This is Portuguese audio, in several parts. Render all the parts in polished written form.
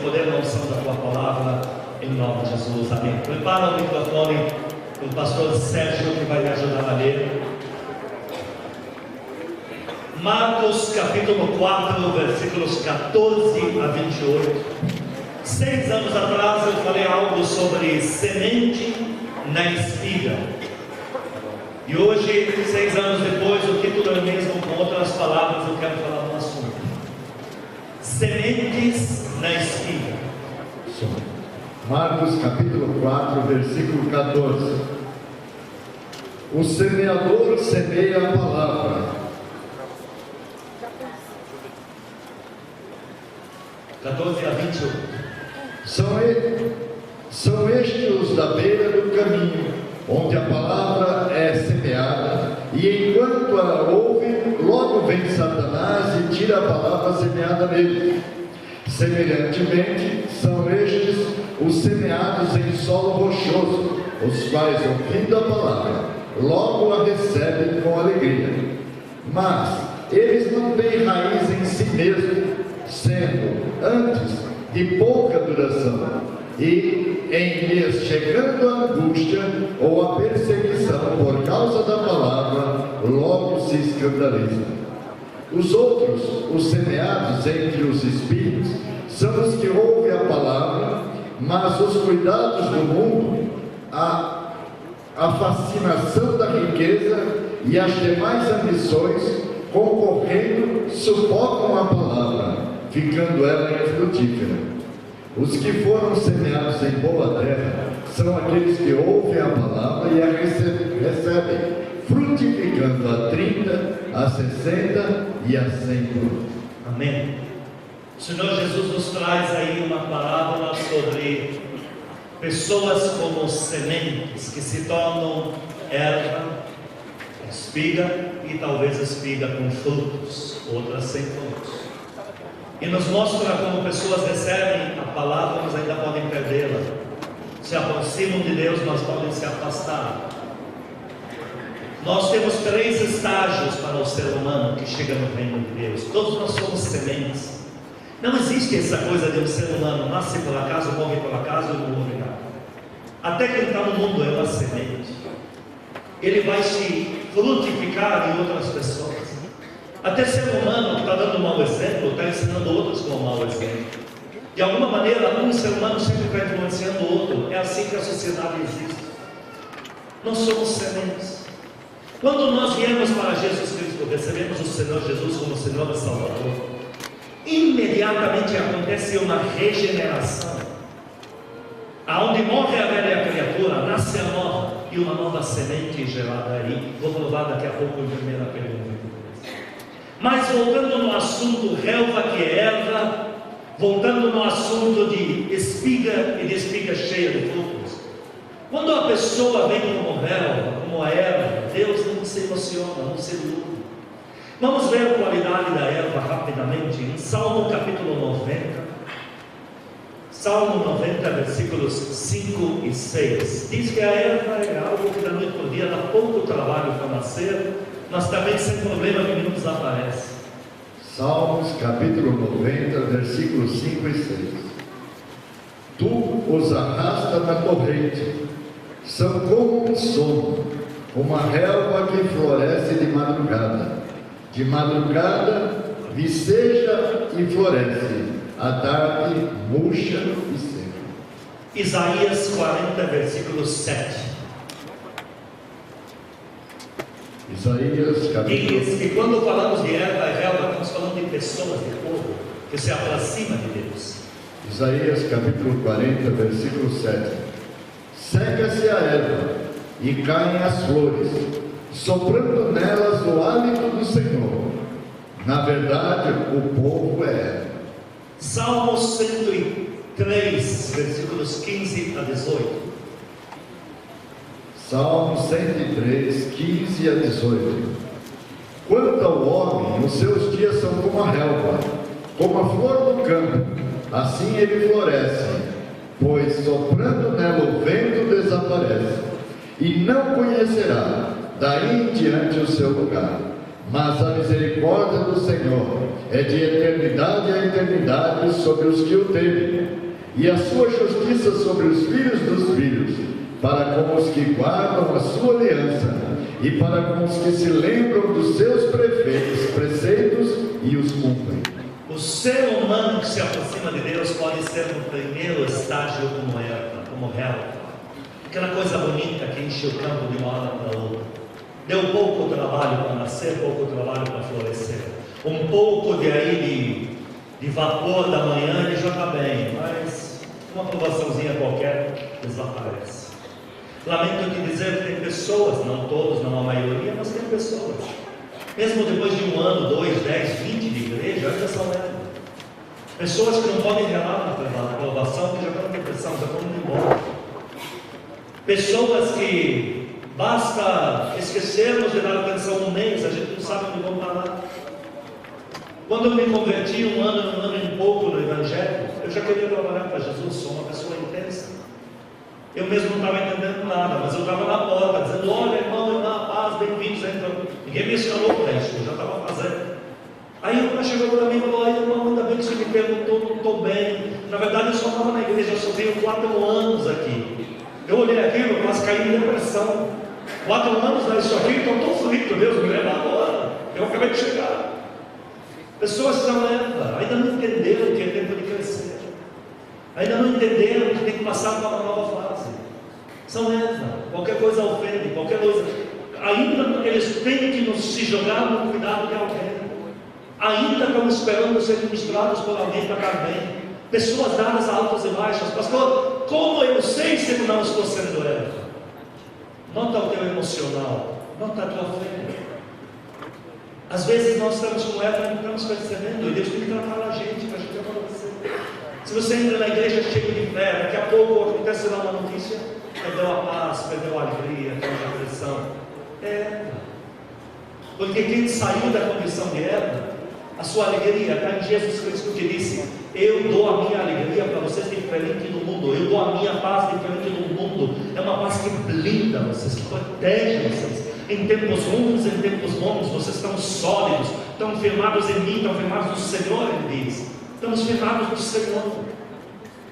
poder na unção da tua palavra, em nome de Jesus, amém. Prepara o microfone do pastor Sérgio, que vai me ajudar a ler. Marcos capítulo 4, versículos 14 a 28. 6 anos atrás eu falei algo sobre semente na espiga. E hoje, 6 anos depois, o título é o mesmo, com outras palavras eu quero falar no assunto. Sementes na espiga. Marcos capítulo 4, versículo 14. O semeador semeia a palavra. 14 a 28. São estes os da beira do caminho, onde a palavra é semeada, e enquanto a ouvem, logo vem Satanás e tira a palavra semeada nele. Semelhantemente, são estes os semeados em solo rochoso, os quais, ouvindo a palavra, logo a recebem com alegria. Mas eles não têm raiz em si mesmos, sendo antes de pouca duração, e em lhes chegando a angústia ou a perseguição por causa da palavra, logo se escandalizam. Os outros, os semeados entre os espinhos, são os que ouvem a palavra, mas os cuidados do mundo, a fascinação da riqueza e as demais ambições, concorrendo, sufocam a palavra, ficando ela infrutífera. Os que foram semeados em boa terra são aqueles que ouvem a palavra e a recebem, frutificando a 30, a 60 e a 100 por um. Amém. O Senhor Jesus nos traz aí uma parábola sobre pessoas como sementes que se tornam erva, espiga e talvez espiga com frutos, outras sem frutos. E nos mostra como pessoas recebem a palavra, mas ainda podem perdê-la. Se aproximam de Deus, mas podem se afastar. Nós temos 3 estágios para o ser humano que chega no reino de Deus. Todos nós somos sementes. Não existe essa coisa de um ser humano nasce por acaso, morre por acaso e não morre nada. Até que ele está no mundo é uma semente. Ele vai se frutificar em outras pessoas. Até ser humano que está dando um mau exemplo, está ensinando outros com um mau exemplo. De alguma maneira, um ser humano sempre está influenciando o outro. É assim que a sociedade existe. Nós somos sementes. Quando nós viemos para Jesus Cristo, recebemos o Senhor Jesus como Senhor e Salvador, imediatamente acontece uma regeneração. Aonde morre a velha criatura, nasce a nova, e uma nova semente gerada aí. Vou provar daqui a pouco em 1 Pedro. Mas voltando no assunto relva que é erva, voltando no assunto de espiga e de espiga cheia de frutos, quando a pessoa vem como relva, como a erva, Deus não se emociona, não se ilude. Vamos ver a qualidade da erva rapidamente, em Salmo capítulo 90. Salmo 90, versículos 5 e 6. Diz que a erva é algo que da noite por dia dá pouco trabalho para nascer, mas também sem problema nenhum desaparece. Salmos capítulo 90, versículos 5 e 6. Tu os arrasta na corrente, são como um sono, uma relva que floresce de madrugada. De madrugada viceja e floresce, à tarde murcha e seca. Isaías 40, versículo 7. Isaías capítulo... Diz que quando falamos de erva e relva, estamos falando de pessoas, de povo, que se aproxima de Deus. Isaías capítulo 40, versículo 7. Seca-se a erva e caem as flores, soprando nelas o hálito do Senhor. Na verdade, o povo é erva. Salmo 103, versículos 15 a 18. Salmo 103, 15 a 18. Quanto ao homem, os seus dias são como a relva, como a flor do campo, assim ele floresce, pois soprando nela o vento desaparece, e não conhecerá daí em diante o seu lugar. Mas a misericórdia do Senhor é de eternidade a eternidade sobre os que o temem, e a sua justiça sobre os filhos dos filhos, para com os que guardam a sua aliança, e para com os que se lembram dos seus preceitos e os cumprem. O ser humano que se aproxima de Deus pode ser no primeiro estágio como erva, como relva, aquela coisa bonita que enche o campo de uma hora para outra. Deu pouco trabalho para nascer, pouco trabalho para florescer. Um pouco de vapor da manhã e já está bem, mas uma aprovaçãozinha qualquer desaparece. Lamento te dizer que tem pessoas, não todos, não a maioria, mas tem pessoas, mesmo depois de 1 ano, 2, 10, 20 de igreja, ainda são elas. Pessoas que não podem relar na aprovação, que já estão em depressão, já estão indo embora. Pessoas que basta esquecermos de dar atenção um mês, a gente não sabe onde vão parar. Quando eu me converti 1 ano e pouco no Evangelho, eu já queria trabalhar para Jesus, sou uma pessoa intensa. Eu mesmo não estava entendendo nada, mas eu estava na porta, dizendo: olha, irmão, irmã, paz, bem-vindos. Ninguém me escalou para isso, eu já estava fazendo. Aí o cara chegou para mim e falou: ai, irmão, ainda bem que você me perguntou, não estou bem. Na verdade, eu só estava na igreja, eu só tenho 4 anos aqui. Eu olhei aquilo, mas caí em depressão. 4 anos isso aqui, estou tão frito, Deus me leva agora. Eu acabei de chegar. Pessoas que são erva, ainda não entenderam que é tempo de crescer. Ainda não entenderam que tem que passar para uma nova fase. São erva, qualquer coisa ofende, qualquer coisa. Ainda eles têm que se jogar no cuidado de alguém. Ainda estão esperando ser ministrados por alguém para estar bem. Pessoas dadas a altas e baixas. Pastor, como eu sei se eu não estou sendo erva? Nota o teu emocional, nota a tua fé. Às vezes nós estamos com erva e não estamos percebendo, e Deus tem que tratar a gente para a gente amadurecer. Se você entra na igreja cheio de fé, daqui a pouco acontece lá uma notícia, perdeu a paz, perdeu a alegria, tem uma depressão. Porque quem saiu da condição de erva, a sua alegria está em Jesus Cristo, que disse: eu dou a minha alegria para vocês diferente do mundo, eu dou a minha paz diferente do mundo. É uma paz que blinda vocês, que protege vocês. Em tempos ruins, em tempos bons, vocês estão sólidos, estão firmados em mim, estão firmados no Senhor, ele diz. Estamos firmados no Senhor.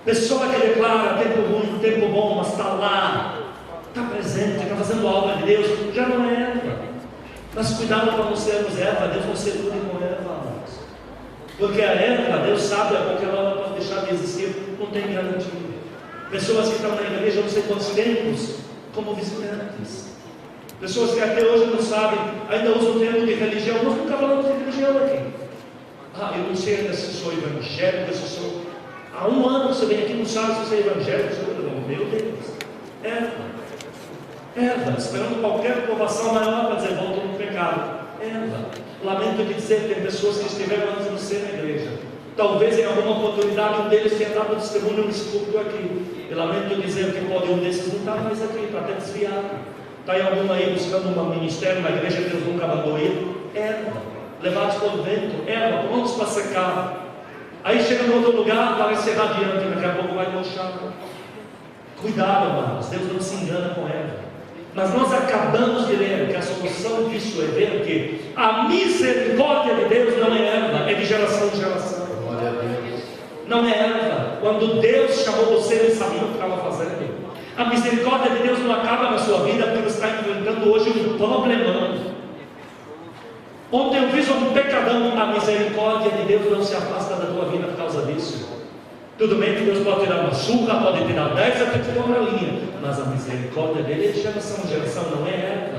Pessoa que declara tempo ruim, tempo bom, mas está lá, está presente, está fazendo a obra de Deus, já não é erva. Mas cuidado para não sermos erva, Deus não se ilude com erva, amados. Porque a erva, Deus sabe, a qualquer hora pode deixar de existir, não tem garantia. Pessoas que estão na igreja não sei quantos tempos, como visitantes. Pessoas que até hoje não sabem, ainda usam o termo de religião. Nós nunca falamos de religião aqui. Eu não sei ainda se sou evangélico, se sou... Há 1 ano você vem aqui e não sabe se você é evangélico, meu Deus. Erva, esperando qualquer aprovação maior para dizer: volta no pecado. Lamento de dizer que tem pessoas que estiveram antes de você na igreja. Talvez em alguma oportunidade um deles tenha dado testemunho nesse culto aqui. E lamento dizer que pode um desses não estar mais aqui, para ter desviado. Está em algum aí buscando um ministério na igreja que Deus nunca mandou ir. Levados pelo vento, prontos para secar. Aí chega no outro lugar, parece ser radiante, daqui a pouco vai murchar. Cuidado, amados, Deus não se engana com erva. Mas nós acabamos de ler que a solução disso é ver que a misericórdia de Deus não é erva, é de geração em geração. Glória a Deus. Não é erva. Quando Deus chamou você, Ele sabia o que estava fazendo. A misericórdia de Deus não acaba na sua vida porque você está enfrentando hoje um problemão. Ontem eu fiz um pecadão. A misericórdia de Deus não se afasta da tua vida por causa disso. Tudo bem que Deus pode tirar uma surra, pode tirar 10, até te pôr na linha, mas a misericórdia dele é de geração em geração, não é erva.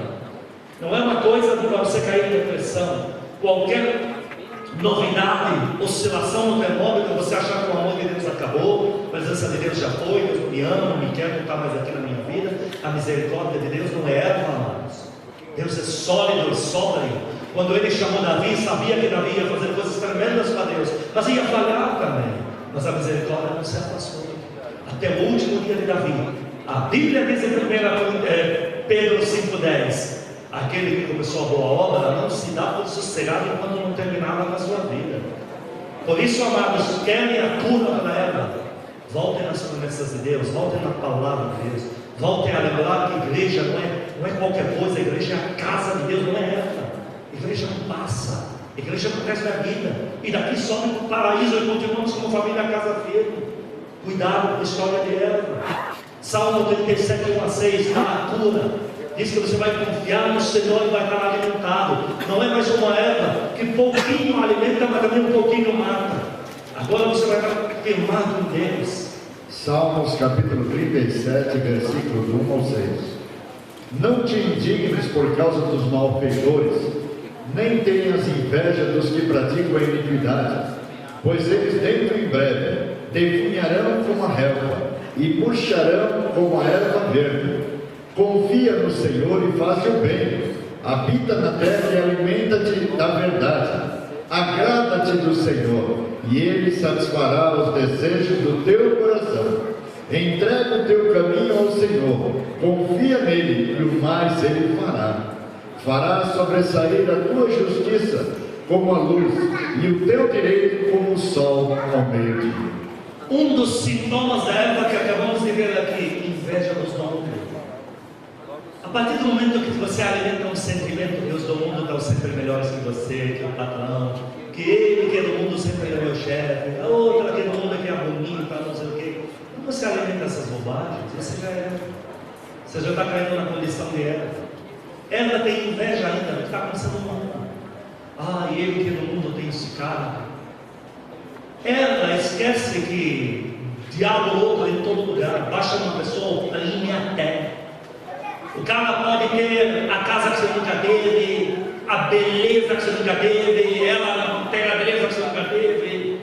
Não é uma coisa para você cair em depressão. Qualquer novidade, oscilação no termômetro, você achar que o amor de Deus acabou, a presença de Deus já foi, Deus me ama, não me quer, não está mais aqui na minha vida. A misericórdia de Deus não é erva, amados. Deus é sólido e sóbrio. Quando Ele chamou Davi, sabia que Davi ia fazer coisas tremendas para Deus, mas ia falhar também. Mas a misericórdia não se afastou até o último dia de Davi. A Bíblia diz em 1 Pedro 5,10: aquele que começou a boa obra não se dá por sossegado enquanto não terminava na sua vida. Por isso, amados, querem a cura para ela, voltem nas promessas de Deus, voltem na palavra de Deus, voltem a lembrar que a igreja não é qualquer coisa. A igreja é a casa de Deus, não é ela. Igreja não passa, igreja acontece na vida, e daqui sobe para o paraíso e continuamos como família Casa Firme. Cuidado com a história de Eva. Salmo 37, 1 a 6, na cura, diz que você vai confiar no Senhor e vai estar alimentado. Não é mais uma Eva que pouquinho alimenta, mas também um pouquinho mata. Agora você vai estar firmado em Deus. Salmos capítulo 37, versículos 1 ao 6. Não te indignes por causa dos malfeitores, nem tenhas inveja dos que praticam a iniquidade, pois eles dentro em breve definharão como a relva e murcharão como a erva verde. Confia no Senhor e faz o bem, habita na terra e alimenta-te da verdade. Agrada-te do Senhor, e Ele satisfará os desejos do teu coração. Entrega o teu caminho ao Senhor, confia nele, e o mais Ele fará. Fará sobressair a tua justiça como a luz, e o teu direito como o sol ao meio-dia. Um dos sintomas da Eva que acabamos de ver aqui, inveja dos do mundo. A partir do momento que você alimenta um sentimento que os do mundo estão sempre melhores que você, que o patrão, que ele que é do mundo sempre é meu chefe, a outra que é do mundo que é bonita, não sei o quê. Quando você alimenta essas bobagens, você já está caindo na condição de Eva. Ela tem inveja ainda do que está acontecendo no mundo. Ele que no mundo tem esse cara. Ela esquece que diabo louco em todo lugar, baixa uma pessoa, oprime até. O cara pode ter a casa que você nunca teve, a beleza que você nunca teve, ela tem a beleza que você nunca teve,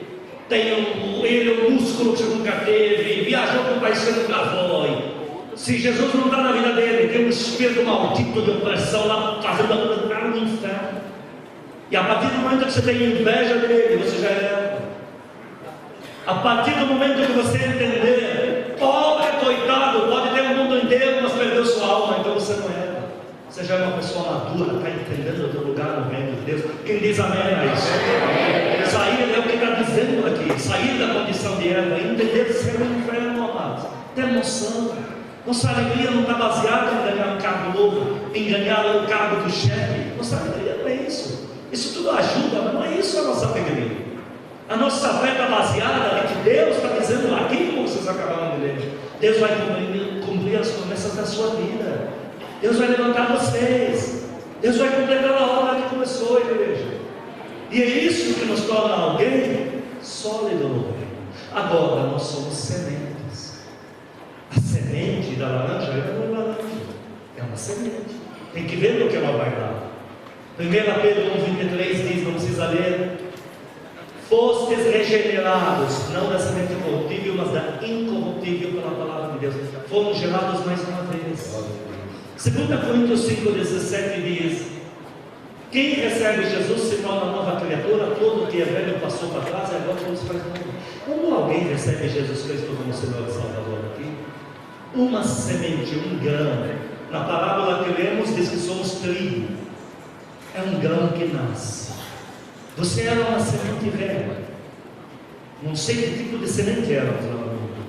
tem o músculo que você nunca teve, viajou para um país que você nunca foi. Se Jesus não está na vida dele, tem um espírito maldito de opressão lá fazendo a entrar no inferno. E a partir do momento que você tem inveja dele, você já é. A partir do momento que você entender, pobre, coitado, pode ter o mundo inteiro, mas perdeu sua alma, então você não é. Você já é uma pessoa madura, está entendendo o teu lugar no reino de Deus. Quem diz amém a isso? Sair é o que está dizendo aqui, sair da condição de Eva, entender ser um inferno, amados. Ter noção. Nossa alegria não está baseada em ganhar um cargo novo, em ganhar o cargo do chefe. Nossa alegria não é isso. Isso tudo ajuda, mas não é isso a nossa alegria. A nossa fé está baseada em que Deus está dizendo aqui, como vocês acabaram de ler. Deus vai cumprir as promessas da sua vida. Deus vai levantar vocês. Deus vai completar a obra que começou, igreja. E é isso que nos torna alguém sólido no reino. Agora, nós somos sementes. A semente da laranja não é laranja, é uma semente. Tem que ver no que ela vai dar. 1 Pedro 1,23 diz, não precisa ler: fostes regenerados, não da semente corruptível, mas da incorruptível pela palavra de Deus. Foram gerados mais uma vez. 2 Coríntios 5,17 diz: quem recebe Jesus se torna nova criatura, todo que é velho passou para trás, e agora tudo se faz novo. Quando alguém recebe Jesus Cristo como Senhor e Salvador aqui, uma semente, um grão, na parábola que lemos diz que somos trigo, é um grão que nasce. Você era uma semente velha, não sei que tipo de semente era,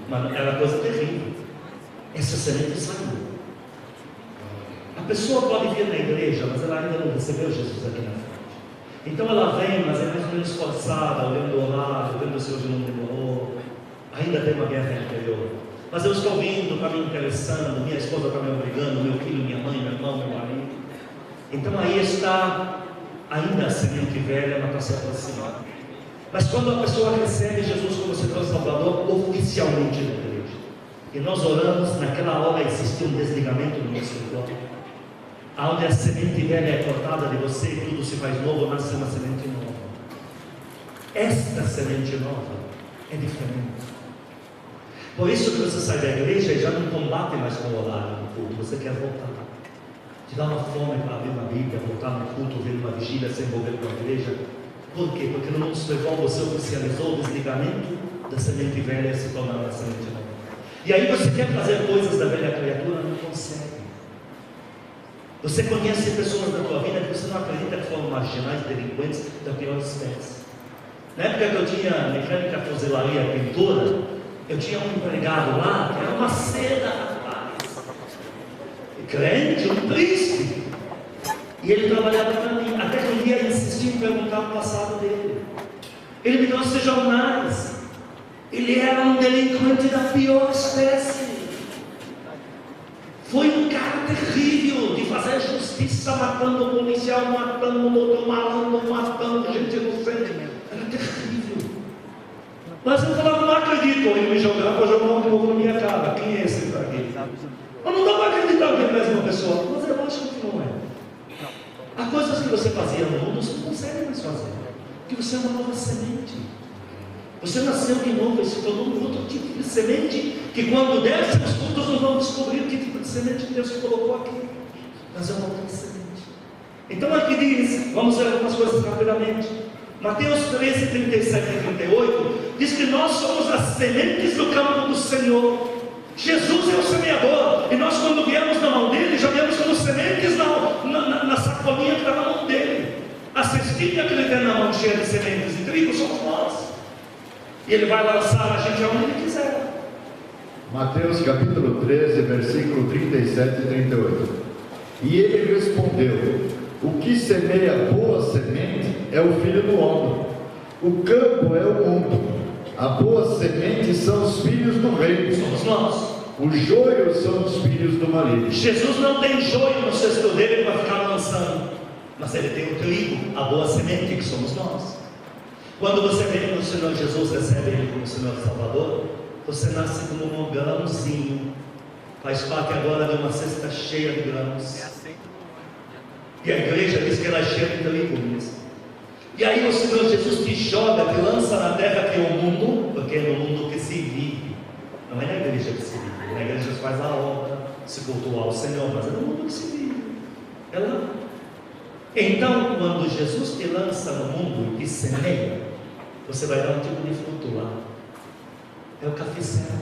mas era coisa terrível. Essa semente saiu. A pessoa pode vir na igreja, mas ela ainda não recebeu Jesus aqui na frente. Então ela vem, mas é mais ou menos esforçada, olhando o horário, olhando o seu de não demorou, ainda tem uma guerra interior. Mas eu estou vindo, está me interessando, minha esposa está me obrigando, meu filho, minha mãe, meu irmão, meu marido. Então aí está ainda a semente velha, mas está se aproximando. Mas quando a pessoa recebe Jesus como seu Salvador, oficialmente na igreja, e nós oramos, naquela hora existe um desligamento no nosso corpo, onde a semente velha é cortada de você e tudo se faz novo, nasce uma semente nova. Esta semente nova é diferente. Por isso que você sai da igreja e já não combate mais com o horário do culto, você quer voltar. Te dá uma fome para abrir uma Bíblia, voltar no culto, ver uma vigília, se envolver com a igreja. Por quê? Porque no mundo espiritual você oficializou o desligamento da semente velha e se tornar uma semente nova. E aí você quer fazer coisas da velha criatura, não consegue. Você conhece pessoas na tua vida que você não acredita que foram marginais, delinquentes da pior espécie. Na época que eu tinha mecânica, fuzelaria, pintura, eu tinha um empregado lá que era uma seda, rapaz. Crente, um príncipe. E ele trabalhava para mim. Até que um ia insistir em perguntar o passado dele. Ele me trouxe jornais. Ele era um delinquente da pior espécie. Foi um cara terrível de fazer justiça, matando o policial, matando o outro malandro, matando gente inocente. Era terrível. Mas eu falava, não acredito. Ele me jogava de novo na minha cara. Quem é esse aqui? Eu não dá para acreditar que ele é a mesma pessoa. Mas eu acho que não é. Há coisas que você fazia no mundo, você não consegue mais fazer. Porque você é uma nova semente. Você nasceu de novo e se tornou um outro tipo de semente, que quando der seus frutos, nós vamos descobrir que tipo de semente que Deus colocou aqui. Mas é uma outra semente. Então aqui diz, vamos ver algumas coisas rapidamente. Mateus 13, 37 e 38, diz que nós somos as sementes do campo do Senhor. Jesus é o semeador, e nós quando viemos na mão dele, já viemos como sementes na sacolinha que está na mão dele. A cestinha que ele tem na mão cheia de sementes de trigo somos nós. E ele vai lançar a gente aonde ele quiser. Mateus capítulo 13, versículo 37 e 38. E ele respondeu: o que semeia boa semente é o Filho do Homem. O campo é o mundo. A boa semente são os filhos do reino. Somos nós. Os joios são os filhos do maligno. Jesus não tem joio no cesto dele para ficar lançando, mas ele tem o trigo, a boa semente, que somos nós. Quando você vem no Senhor Jesus, recebe ele como Senhor Salvador, você nasce como um grãozinho, faz parte agora de uma cesta cheia de grãos. E a igreja diz que ela é cheia de trigo mesmo. E aí o Senhor Jesus te joga, te lança na terra que é o mundo, porque é no mundo que se vive. Não é na igreja que se vive, na igreja se faz a obra, se cultuar o Senhor, mas é no mundo que se vive. É lá. Então, quando Jesus te lança no mundo e te semeia, você vai dar um tipo de fruto lá. É o cafezal.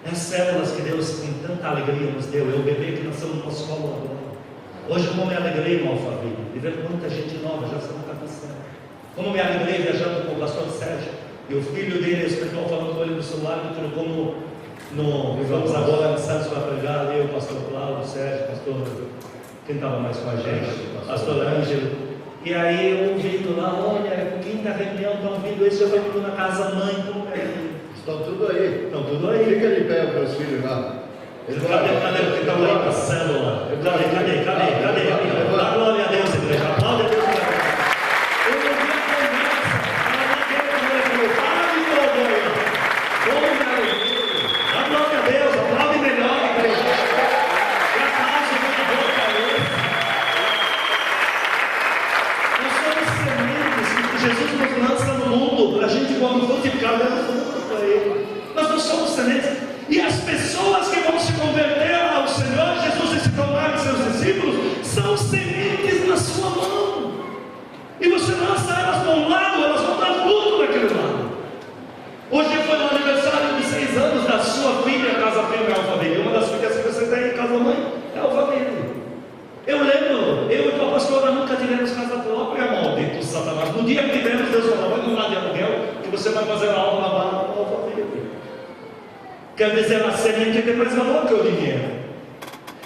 É as células que Deus com tanta alegria nos deu. É o bebê que nasceu no nosso colo agora. Hoje como me alegrei no Alphaville, de ver quanta gente nova já está no cafezal. Como me alegrei viajando com o pastor Sérgio, e o filho dele, o pessoal falando com ele no celular, me trocou vamos agora em Santos para pregar, eu, o pastor Cláudio, o Sérgio, o pastor, quem estava mais com a gente? Pastor Ângelo. E aí eu ouvindo lá, olha, quinta reunião, estão ouvindo isso, eu vou indo na casa mãe, como é? Estão tudo aí. Estão tudo aí. Fica de pé para os filhos lá. Cadê o que está lá na célula? Cadê? Dá glória a Deus, igreja. Aplaude a Deus. Eu ouvi a conversa. Para de glória. Dá glória a Deus. Aplaude melhor, igreja. E aplaude com a boca a Deus. Nós somos sementes que Jesus nos lança no mundo para a gente, quando frutificar, dar fruto para Ele. Nós não somos sementes. E as pessoas que vão se converter ao Senhor Jesus e se tornarem seus discípulos são sementes na sua mão. E você lança elas para um lado, elas vão dar fruto naquele lado. Hoje foi o aniversário de 6 anos da sua filha, Casa Prima é Alphaville. Uma das filhas que você tem em casa mãe é Alphaville. Eu lembro, eu e a pastora nunca tivemos casa própria, maldito Satanás. No dia que tivemos, Deus falou: vai morar de aluguel, que você vai fazer a aula lá no Alphaville. Quer dizer, a semente tem mais valor que o dinheiro.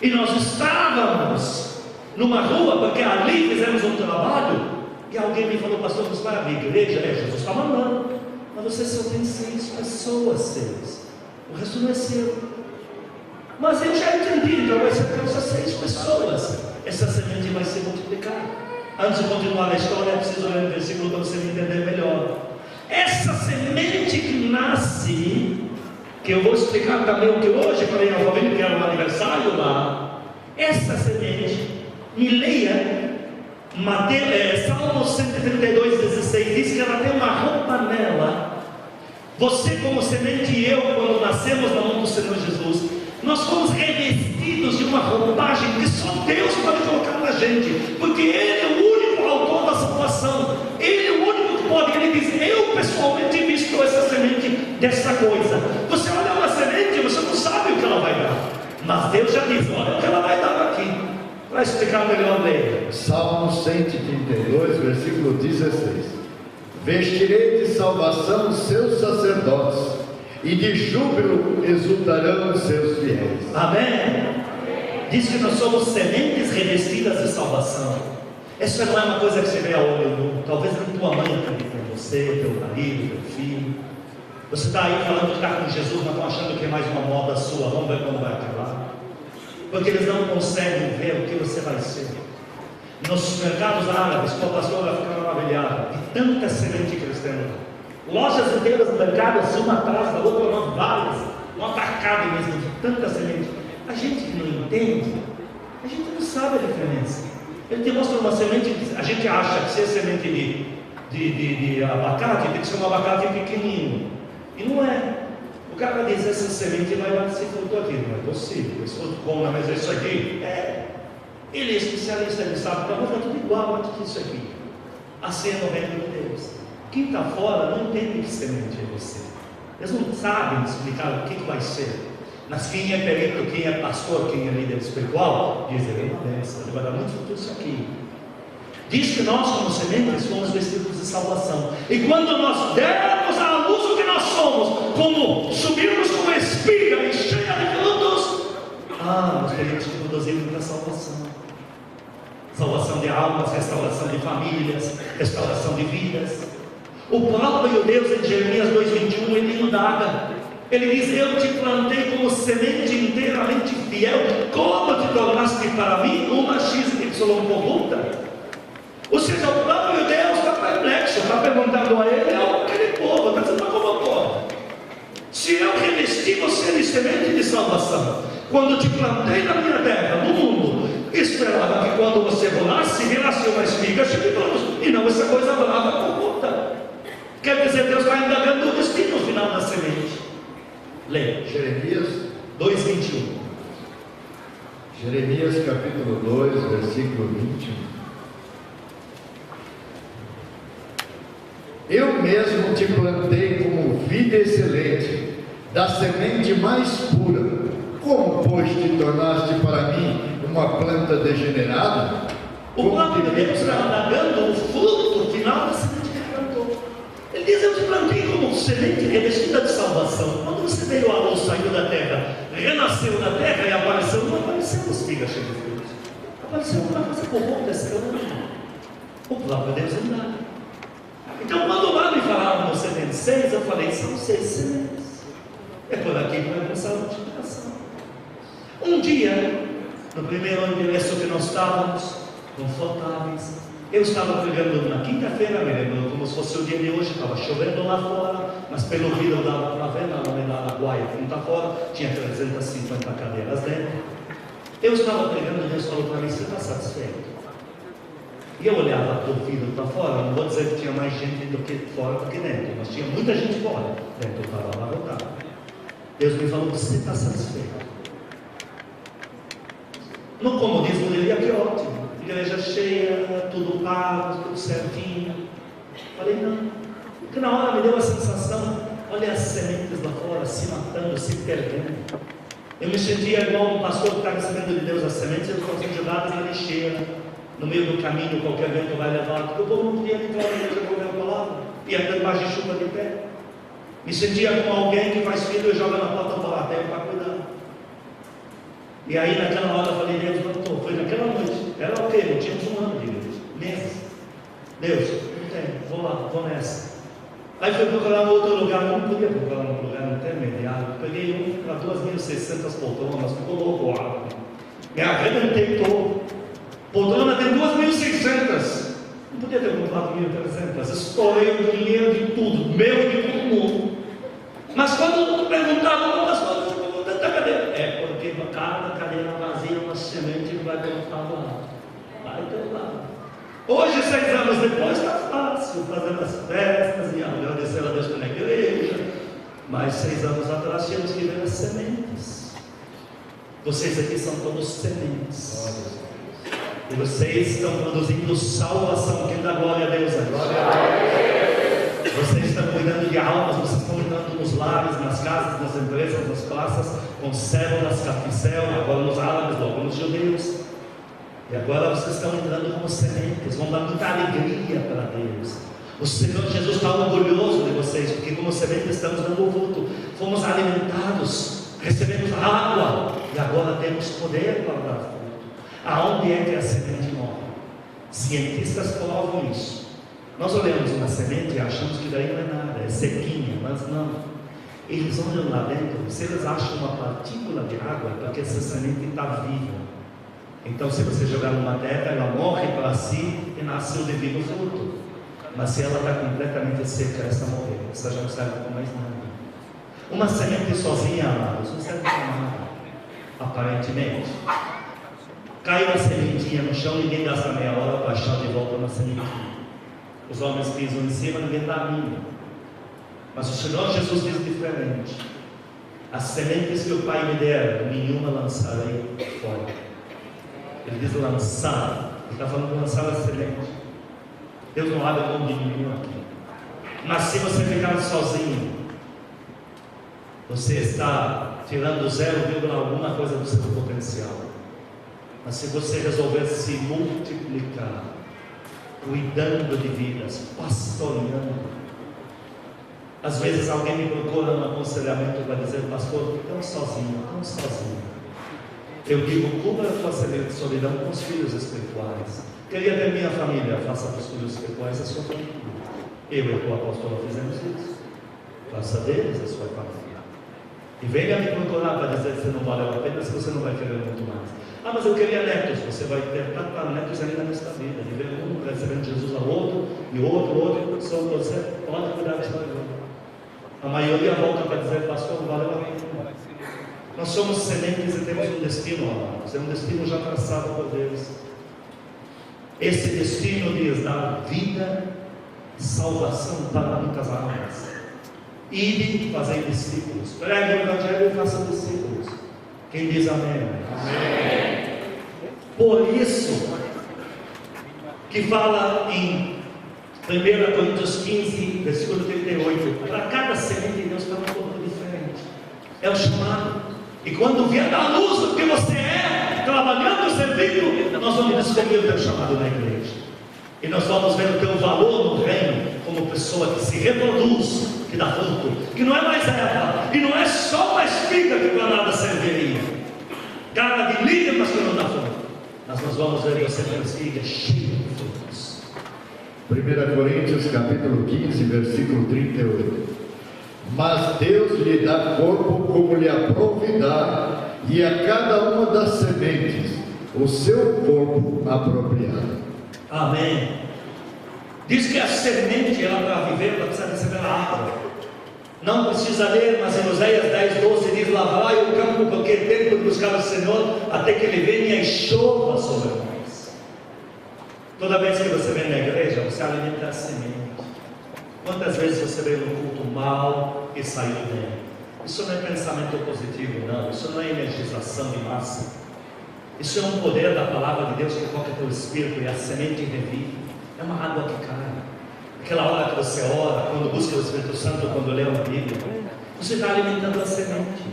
E nós estávamos numa rua, porque ali fizemos um trabalho, e alguém me falou: pastor, você vai abrir igreja? Jesus está mandando, mas você só tem 6 pessoas seus, o resto não é seu. Mas eu já entendi, então vai ser para essas 6 pessoas, essa semente vai se multiplicar. Antes de continuar a história, é preciso ler um versículo para você me entender melhor. Essa semente que nasce, que eu vou explicar também o que hoje falei ao família, que era um aniversário lá. Essa semente, me leia Salmo 132:16, diz que ela tem uma roupa nela. Você como semente e eu, quando nascemos na mão do Senhor Jesus, nós fomos revestidos de uma roupagem que só Deus pode colocar na gente, porque Ele é o único autor da salvação. Ele é o único que pode. Ele diz: eu pessoalmente visto essa semente dessa coisa. Você olha uma semente, você não sabe o que ela vai dar, mas Deus já diz: olha o que ela vai dar aqui. Para explicar melhor dele, Salmo 132, versículo 16: vestirei de salvação os seus sacerdotes, e de júbilo exultarão os seus fiéis. Amém? Diz que nós somos sementes revestidas de salvação. Essa não é uma coisa que você vê a olho nu. Talvez a tua mãe também com você, teu marido, teu filho. Você está aí falando que está com Jesus, mas estão achando que é mais uma moda sua. Vamos ver quando vai acabar. Porque eles não conseguem ver o que você vai ser. Nos mercados árabes, o pastor vai ficar maravilhado de tanta semente cristã. Lojas inteiras, mercados, uma atrás da outra, umas várias, um atacado mesmo, de tanta semente. A gente que não entende, a gente não sabe a diferença. Ele te mostra uma semente, a gente acha que se é semente de abacate, tem que ser um abacate pequenininho. E não é. O cara diz, essa semente vai dar esse fruto aqui. Não é possível. Esse fruto bom, mas é isso aqui? É. Ele é especialista, ele sabe, mas está tudo igual a tudo isso aqui. Assim é no reino de Deus. Quem está fora não entende que semente é você. Eles não sabem explicar o que vai ser. Mas quem é perito, quem é pastor, quem é líder espiritual, diz, ele é uma bênção, ele vai dar muito fruto isso aqui. Diz que nós, como sementes, fomos vestidos de salvação. E quando nós dermos à luz o que nós somos, como subirmos como espiga e cheia de frutos, nós teremos que produzir muita salvação. Salvação de almas, restauração de famílias, restauração de vidas. O próprio Deus em Jeremias 2,21, ele indaga. Ele diz, eu te plantei como semente inteiramente fiel. Como te tornaste para mim uma XY corrupta? Ou seja, o próprio Deus está perplexo, está perguntando a ele, aquele povo, está dizendo, mas como povo? Se eu revesti você de semente de salvação, quando te plantei na minha terra, no mundo, esperava que quando você volasse, virasse uma espiga cheia de frutos, e não essa coisa brava corrupta. Quer dizer, Deus está indagando o destino final da semente. Leia, Jeremias 2,21. Jeremias capítulo 2, versículo 21. Eu mesmo te plantei como vida excelente, da semente mais pura. Como, pois, te tornaste para mim uma planta degenerada? O próprio Deus está indagando o fruto final da semente que ele plantou. Ele diz, eu te plantei como semente revestida de salvação. Quando você veio à luz, saiu da terra, renasceu da terra e apareceu, não apareceu espigas cheias de frutos. Apareceu uma coisa corrupta, escrava. O próprio Deus indaga. Então, quando lá me falaram que você tem 6, eu falei, são 6 sementes. É por aqui que vai começar a multiplicação. Um dia, no primeiro endereço que nós estávamos, confortáveis, eu estava pregando na quinta-feira, me lembro como se fosse o dia de hoje, estava chovendo lá fora, mas pelo vidro dava para ver, na Araguaia, que não está fora, tinha 350 cadeiras dentro. Eu estava pregando e Deus falou para mim, você está satisfeito? E eu olhava para o vidro para fora, não vou dizer que tinha mais gente do que fora do que dentro, mas tinha muita gente fora, dentro estava abarrotado. Deus me falou, você está satisfeito? No comodismo dele, que ótimo, igreja cheia, tudo pago, tudo certinho. Falei, não, porque na hora me deu a sensação, olha as sementes lá fora, se matando, se perdendo. Eu me sentia igual um pastor que está recebendo de Deus as sementes, eles estão sendo jogadas na lixeira. No meio do caminho, qualquer vento vai levar, porque o povo não podia entrar na igreja para ouvir a palavra, e ainda debaixo de chuva de pé. Me sentia como alguém que faz filho e joga na porta do balateiro para cuidar. E aí naquela hora eu falei, Deus, não, foi naquela noite, era o quê? Não tínhamos um ano de igreja, meses. Deus, não tem, vou lá, vou nessa. Aí fui procurar um outro lugar, não podia procurar um lugar intermediário, peguei um para 2.600 poltronas, ficou louco, me arrebentei todo. Poltrona tem 2.600. Não podia ter comprado 1.300. Estourei o dinheiro de tudo, meu e de todo mundo. Mas quando perguntavam, mas quando tanta cadeira? É porque cada cadeira vazia, uma semente que vai colocar lá. Vai ter lá. Hoje, 6 anos depois, está fácil, fazendo as festas e agradecer a Deus pela igreja. Mas 6 anos atrás tínhamos que ver as sementes. Vocês aqui são todos sementes. E vocês estão produzindo salvação. Quem dá glória a Deus aqui? Vocês estão cuidando de almas, vocês estão cuidando nos lares, nas casas, nas empresas, nas praças, com células, caficel, agora nos árabes, logo nos judeus. E agora vocês estão entrando como sementes, vão dar muita alegria para Deus. O Senhor Jesus está orgulhoso de vocês, porque como sementes estamos dando o fruto, fomos alimentados, recebemos água, e agora temos poder para dar fruto. Aonde é que a semente morre? Cientistas provam isso. Nós olhamos uma semente e achamos que daí não é nada, é sequinha, mas não. Eles olham lá dentro, se eles acham uma partícula de água, é porque essa semente está viva. Então, se você jogar numa terra, ela morre para si e nasce o divino fruto. Mas se ela está completamente seca, essa morreu, essa já não serve para mais nada. Uma semente sozinha, amados, não serve para nada, aparentemente. Cai uma sementinha no chão, ninguém gasta meia hora para achar de volta uma sementinha. Os homens pisam em cima, ninguém dá a mínima. Mas o Senhor Jesus diz diferente: as sementes que o Pai me der, nenhuma lançarei fora. Ele diz lançar, ele está falando de lançar a semente. Deus não abre mão de nenhum aqui. Mas se você ficar sozinho, você está tirando 0, alguma coisa do seu potencial. Mas se você resolver se multiplicar, cuidando de vidas, pastoreando. Às vezes alguém me procura no aconselhamento para dizer: pastor, tão sozinho. Eu digo: cubra a tua solidão com os filhos espirituais. Queria ver minha família, faça para os filhos espirituais a sua família. Eu e o apóstolo fizemos isso. Faça deles a sua família. E venha me procurar para dizer que você não valeu a pena, se você não vai querer muito mais. Ah, mas eu queria netos. Você vai ter tantos netos ainda nesta vida. De ver um recebendo Jesus ao outro, e outro. Só você pode cuidar da sua vida. A maioria volta para dizer: pastor, não valeu a pena. Nós somos sementes e temos um destino, amados. É um destino já traçado por Deus. Esse destino diz dar vida, salvação para muitas almas. Ide, fazei discípulos. Pregue o Evangelho e façam discípulos. Quem diz amém? Amém. Por isso que fala em 1 Coríntios 15, versículo 38, para cada semente de Deus está um pouco diferente. É o chamado. E quando vier da luz do que você é, trabalhando, servindo, nós vamos descobrir o teu chamado na igreja. E nós vamos ver o teu valor no reino como pessoa que se reproduz, que dá fruto, que não é mais erva, que não é só uma espiga que para nada serviria, cara de líder, mas que não dá fruto. Mas nós vamos ver você ter espiga cheia de frutos. 1 Coríntios capítulo 15, versículo 38. Mas Deus lhe dá corpo como lhe aprouvidar, e a cada uma das sementes o seu corpo apropriado. Amém. Diz que a semente, ela para viver, ela precisa receber a água. Não precisa ler, mas em Oséias 10:12 diz: lavrai o campo, porque é tempo de buscar o Senhor, até que Ele venha e chova sobre nós. Toda vez que você vem na igreja, você alimenta a semente. Quantas vezes você veio no culto mal e saiu bem? Isso não é pensamento positivo, não. Isso não é energização de massa. Isso é um poder da palavra de Deus que toca teu espírito, e a semente revive. É uma água que cai. Aquela hora que você ora, quando busca o Espírito Santo, quando lê a Bíblia, você está alimentando a semente.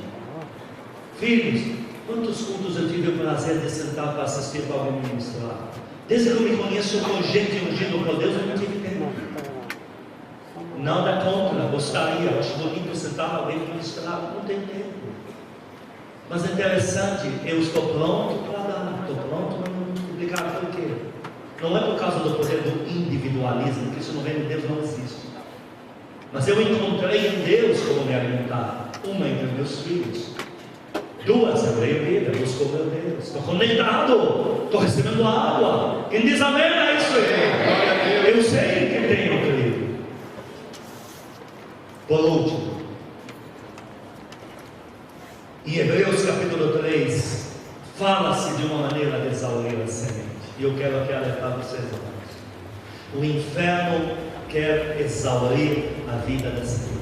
Filhos, quantos cultos eu tive o prazer de sentar para assistir para alguém ministrar? Desde que eu me conheço com gente ungida por Deus, eu não tive tempo. Não dá contra, gostaria, eu acho bonito sentar para alguém ministrar, não tem tempo. Mas é interessante, eu estou pronto para dar, estou pronto para multiplicar. Por quê? Não é por causa do poder do individualismo, que isso no reino de Deus não existe. Mas eu encontrei em Deus como me alimentar. Uma entre meus filhos. 2, eu leio Bíblia, busco meu Deus. Estou conectado, estou recebendo água. Quem diz amém é isso aí. Eu sei que tenho, querido. Por último, em Hebreus capítulo 3, fala-se de uma maneira de exaurir a semente. E eu quero aqui alertar vocês, amados. O inferno quer exaurir a vida da semente.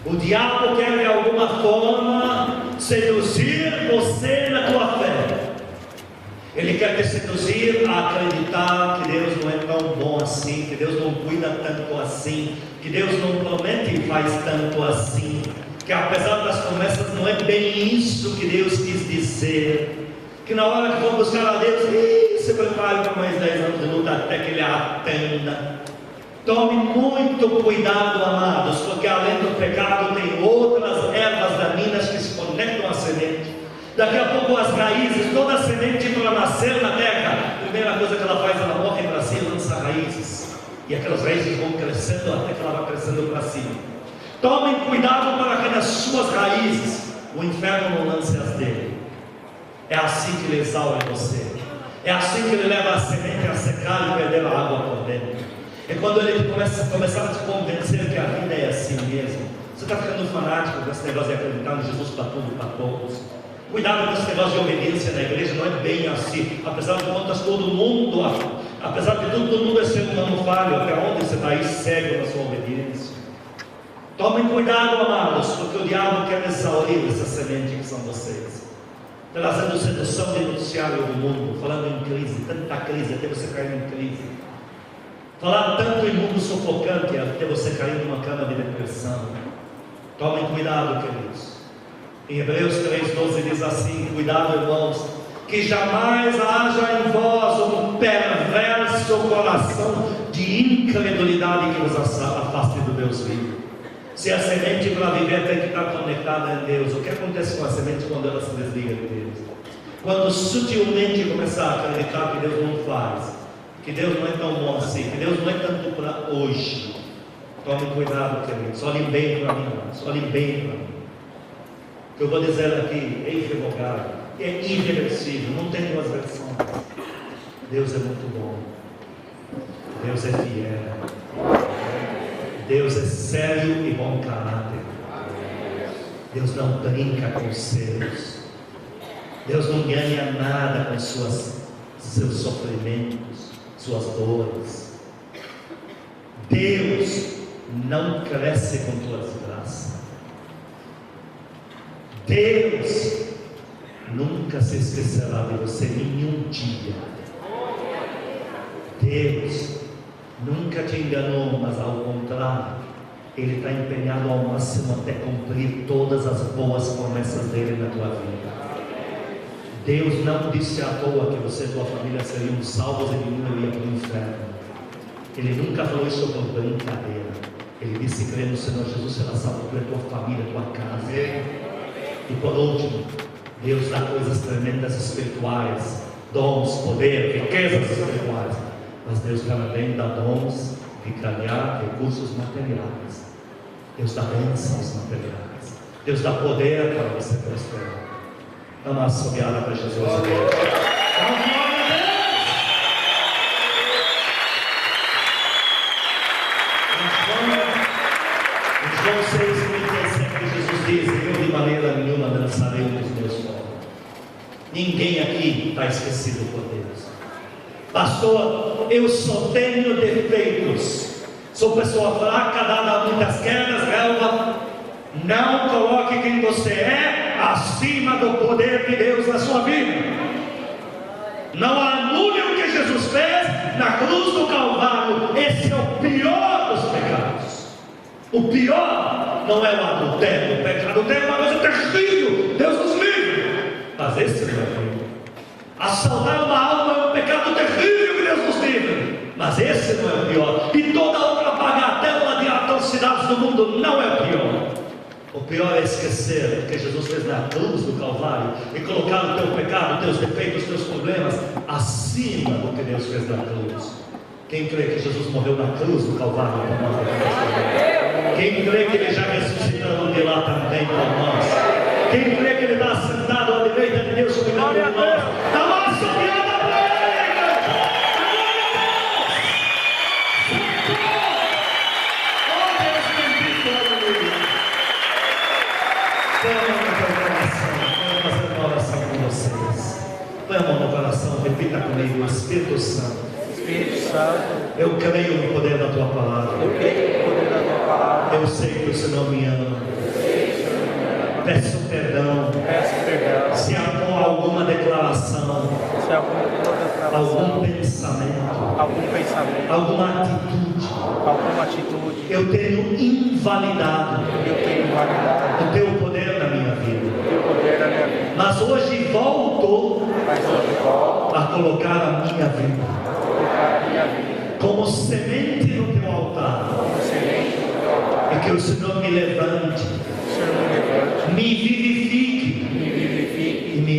O diabo quer de alguma forma seduzir você na tua fé. Ele quer te seduzir a acreditar que Deus não é tão bom assim, que Deus não cuida tanto assim, que Deus não promete e faz tanto assim, que apesar das promessas não é bem isso que Deus quis dizer. Que na hora que for buscar a Deus, se prepare para mais 10 anos de luta até que Ele atenda. Tome muito cuidado, amados, porque além do pecado tem outras ervas daninhas que se conectam à semente. Daqui a pouco as raízes, toda a semente para nascer na terra, a primeira coisa que ela faz, ela morre para cima, lança raízes. E aquelas raízes vão crescendo até que ela vai crescendo para cima. Tomem cuidado para que nas suas raízes o inferno não lance as dele. É assim que ele exaure você. É assim que ele leva a semente a secar e perder a água por dentro. É quando ele começar a te convencer que a vida é assim mesmo. Você está ficando fanático com esse negócio de acreditar no Jesus para tudo e para todos. Cuidado com esse negócio de obediência na igreja, não é bem assim. Apesar de contas, todo mundo, apesar de tudo, todo mundo é ser humano falho. Até onde você está aí cego na sua obediência? Tomem cuidado, amados, porque o diabo quer exaurir essa semente que são vocês, trazendo sedução de noticiário do mundo, falando em crise, tanta crise, até você cair em crise. Falar tanto em mundo sufocante, até você cair numa cama de depressão. Tomem cuidado, queridos. Em Hebreus 3,12 diz assim: cuidado, irmãos, que jamais haja em vós um perverso coração de incredulidade que vos afaste do Deus vivo. Se a semente para viver tem que estar conectada em Deus, o que acontece com a semente quando ela se desliga de Deus? Quando sutilmente começar a acreditar que Deus não faz, que Deus não é tão bom assim, que Deus não é tanto para hoje. Tome cuidado, queridos. Olhem bem para mim, olhem bem para mim. O que eu vou dizer aqui é irrevogável, é irreversível, não tem duas versões. Deus é muito bom, Deus é fiel, Deus é sério e bom caráter. Deus não brinca com os seus. Deus não ganha nada com seus sofrimentos, suas dores. Deus não cresce com tuas graças. Deus nunca se esquecerá de você nenhum dia. Deus nunca te enganou, mas ao contrário, Ele está empenhado ao máximo até cumprir todas as boas promessas dele na tua vida. Deus não disse à toa que você e tua família seriam salvos e nenhum iria para o inferno. Ele nunca falou isso por brincadeira. Ele disse: crê no Senhor Jesus, será salvo para a tua família, tua casa. E por último, Deus dá coisas tremendas espirituais, dons, poder, riquezas espirituais. Mas Deus também dá dons de ganhar recursos materiais. Deus dá bênçãos materiais. Deus dá poder para você prosperar. Vamos assobiar para Jesus. Em João 6,37 Jesus diz: eu de maneira nenhuma dançarei nos meus povos. Ninguém aqui está esquecido por Deus. Pastor, eu só tenho defeitos, sou pessoa fraca, dada a muitas quedas, relva. Não coloque quem você é acima do poder de Deus na sua vida. Não anule o que Jesus fez na cruz do Calvário. Esse é o pior dos pecados. O pior não é o adultério. O pecado adultério é uma coisa terrível, Deus nos livre. Mas esse não é o pior. Assaltar uma alma é um pecado terrível que Deus nos livre. Mas esse não é o pior. E toda outra bagatela de atrocidades do mundo não é o pior. O pior é esquecer o que Jesus fez na cruz do Calvário e colocar o teu pecado, teus defeitos, teus problemas acima do que Deus fez na cruz. Quem crê que Jesus morreu na cruz do Calvário por nós? Quem crê que Ele já ressuscitou de lá também por nós? Quem crê que Ele está sentado à direita de Deus cuidando de nós? Dá uma assobiada para Ele! Oh Deus bendito, aleluia! Põe a mão no teu coração, eu vou fazer uma oração com vocês. Põe a mão no coração, repita comigo: Espírito Santo. Espírito Santo, Eu creio no poder da tua palavra. eu creio no poder da tua palavra. Eu sei que o Senhor me ama. Peço perdão Peço perdão se há alguma declaração, se alguma declaração, algum pensamento, alguma atitude eu tenho invalidado o teu poder na minha vida. o teu poder na minha vida. Mas hoje volto Mas hoje volto a colocar a minha vida a colocar a minha vida como semente no teu altar. como semente no teu altar. E que o Senhor me levante, O Senhor me levante, me vivifique me vivifique e me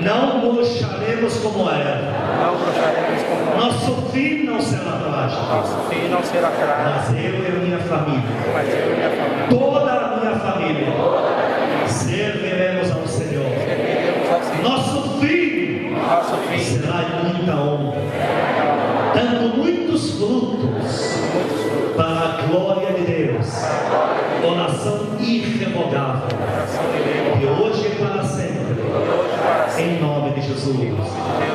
Não murcharemos como erva. Não bruxaremos como Nosso fim não será trágico. nosso filho não será trágico, Mas eu e a minha família, mas eu e minha família toda a minha família, serviremos ao Senhor. serviremos ao Senhor. Nosso fim Nosso filho será de muita honra, dando muitos frutos para a glória de Deus, oração irrevogável, de hoje e para sempre, em nome de Jesus.